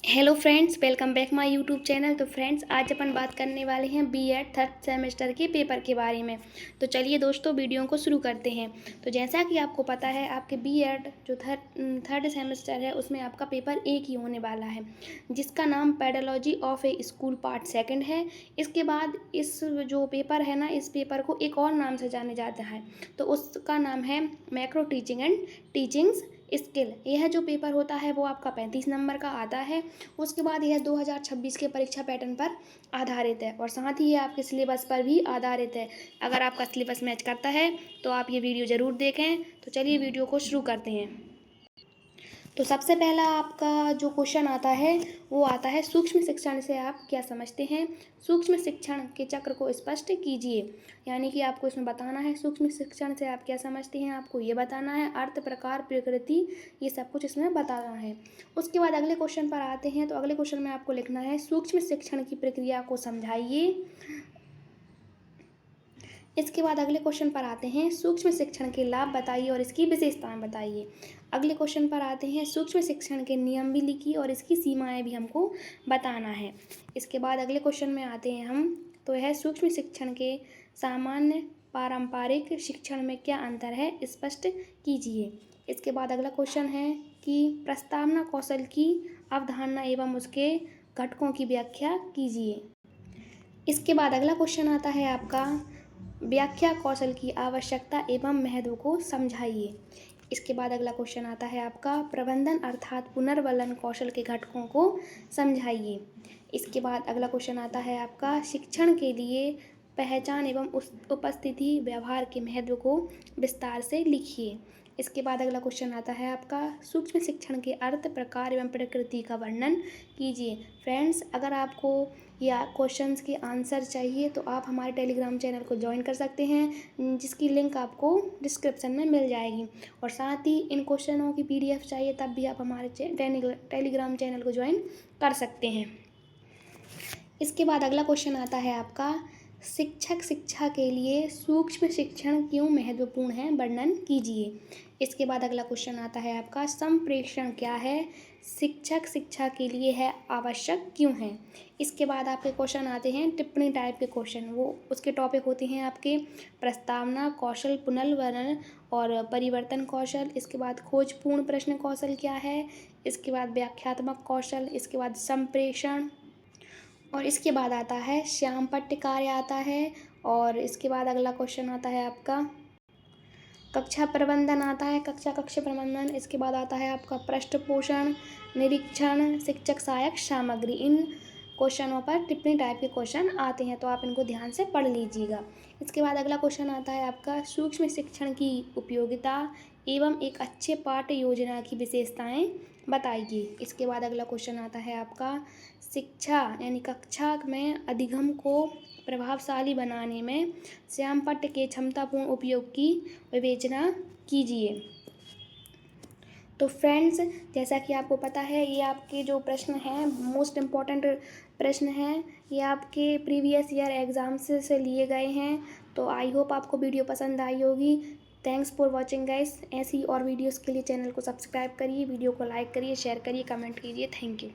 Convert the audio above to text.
Hello friends, welcome back my YouTube channel. तो friends, आज अपन बात करने वाले हैं बीएड थर्ड सेमेस्टर के पेपर के बारे में। तो चलिए दोस्तों, वीडियो को शुरू करते हैं। तो जैसा कि आपको पता है, आपके बीएड जो थर्ड सेमेस्टर है उसमें आपका पेपर एक ही होने वाला है, जिसका नाम pedology of A school part second है। इसके बाद इस जो पेपर है ना, इस पेपर को एक और नाम से जाने जाता है, तो उसका नाम है macro teaching and teachings skill. यह जो पेपर होता है वो आपका 35 नंबर का आता है। उसके बाद यह 2026 के परीक्षा पैटर्न पर आधारित है और साथ ही ये आपके सिलेबस पर भी आधारित है। अगर आपका सिलेबस मैच करता है तो आप ये वीडियो ज़रूर देखें। तो चलिए वीडियो को शुरू करते हैं। तो सबसे पहला आपका जो क्वेश्चन आता है वो आता है, सूक्ष्म शिक्षण से आप क्या समझते हैं। सूक्ष्म शिक्षण के चक्र को स्पष्ट कीजिए। यानी कि आपको इसमें बताना है सूक्ष्म शिक्षण से आप क्या समझते हैं, आपको ये बताना है। अर्थ, प्रकार, प्रकृति, ये सब कुछ इसमें बताना है। उसके बाद अगले क्वेश्चन पर आते हैं। तो अगले क्वेश्चन में आपको लिखना है, सूक्ष्म शिक्षण की प्रक्रिया को समझाइए। इसके बाद अगले क्वेश्चन पर आते हैं, सूक्ष्म शिक्षण के लाभ बताइए और इसकी विशेषताएं बताइए। अगले क्वेश्चन पर आते हैं, सूक्ष्म शिक्षण के नियम भी लिखिए और इसकी सीमाएं भी हमको बताना है। इसके बाद अगले क्वेश्चन में आते हैं हम, तो यह सूक्ष्म शिक्षण के सामान्य पारंपरिक शिक्षण में क्या अंतर है, स्पष्ट कीजिए। इसके बाद अगला क्वेश्चन है कि प्रस्तावना कौशल की अवधारणा एवं उसके घटकों की व्याख्या कीजिए। इसके बाद अगला क्वेश्चन आता है आपका, व्याख्या कौशल की आवश्यकता एवं महत्व को समझाइए। इसके बाद अगला क्वेश्चन आता है आपका, प्रबंधन अर्थात पुनर्वलन कौशल के घटकों को समझाइए। इसके बाद अगला क्वेश्चन आता है आपका, शिक्षण के लिए पहचान एवं उस उपस्थिति व्यवहार के महत्व को विस्तार से लिखिए। इसके बाद अगला क्वेश्चन आता है आपका, सूक्ष्म शिक्षण के अर्थ, प्रकार एवं प्रकृति का वर्णन कीजिए। फ्रेंड्स, अगर आपको या क्वेश्चंस के आंसर चाहिए तो आप हमारे टेलीग्राम चैनल को ज्वाइन कर सकते हैं, जिसकी लिंक आपको डिस्क्रिप्शन में मिल जाएगी। और साथ ही इन क्वेश्चनों की पीडीएफ चाहिए तब भी आप हमारे टेलीग्राम चैनल को ज्वाइन कर सकते हैं। इसके बाद अगला क्वेश्चन आता है आपका, शिक्षक शिक्षा के लिए सूक्ष्म शिक्षण क्यों महत्वपूर्ण है, वर्णन कीजिए। इसके बाद अगला क्वेश्चन आता है आपका, संप्रेषण क्या है, शिक्षक शिक्षा के लिए है आवश्यक क्यों है। इसके बाद आपके क्वेश्चन आते हैं टिप्पणी टाइप के क्वेश्चन, वो उसके टॉपिक होते हैं आपके प्रस्तावना कौशल, पुनर्वलन और परिवर्तन कौशल। इसके बाद खोजपूर्ण प्रश्न कौशल क्या है। इसके बाद व्याख्यात्मक कौशल। इसके बाद संप्रेषण, और इसके बाद आता है श्याम पट्ट कार्य आता है। और इसके बाद अगला क्वेश्चन आता है आपका, कक्षा प्रबंधन आता है, कक्षा प्रबंधन। इसके बाद आता है आपका पृष्ठ पोषण, निरीक्षण, शिक्षक सहायक सामग्री। इन क्वेश्चनों पर टिप्पणी टाइप के क्वेश्चन आते हैं, तो आप इनको ध्यान से पढ़ लीजिएगा। इसके बाद अगला क्वेश्चन आता है आपका, सूक्ष्म शिक्षण की उपयोगिता एवं एक अच्छे पाठ्य योजना की विशेषताएं बताइए। इसके बाद अगला क्वेश्चन आता है आपका, शिक्षा यानी कक्षा में अधिगम को प्रभावशाली बनाने में श्यामपट्ट के क्षमतापूर्ण उपयोग की विवेचना कीजिए। तो फ्रेंड्स, जैसा कि आपको पता है, ये आपके जो प्रश्न हैं मोस्ट इम्पॉर्टेंट प्रश्न हैं, ये आपके प्रीवियस ईयर एग्ज़ाम्स से लिए गए हैं। तो आई होप आपको वीडियो पसंद आई होगी। Thanks for watching guys. ऐसी और वीडियोस के लिए चैनल को सब्सक्राइब करिए, वीडियो को लाइक करिए, शेयर करिए, कमेंट कीजिए। Thank you.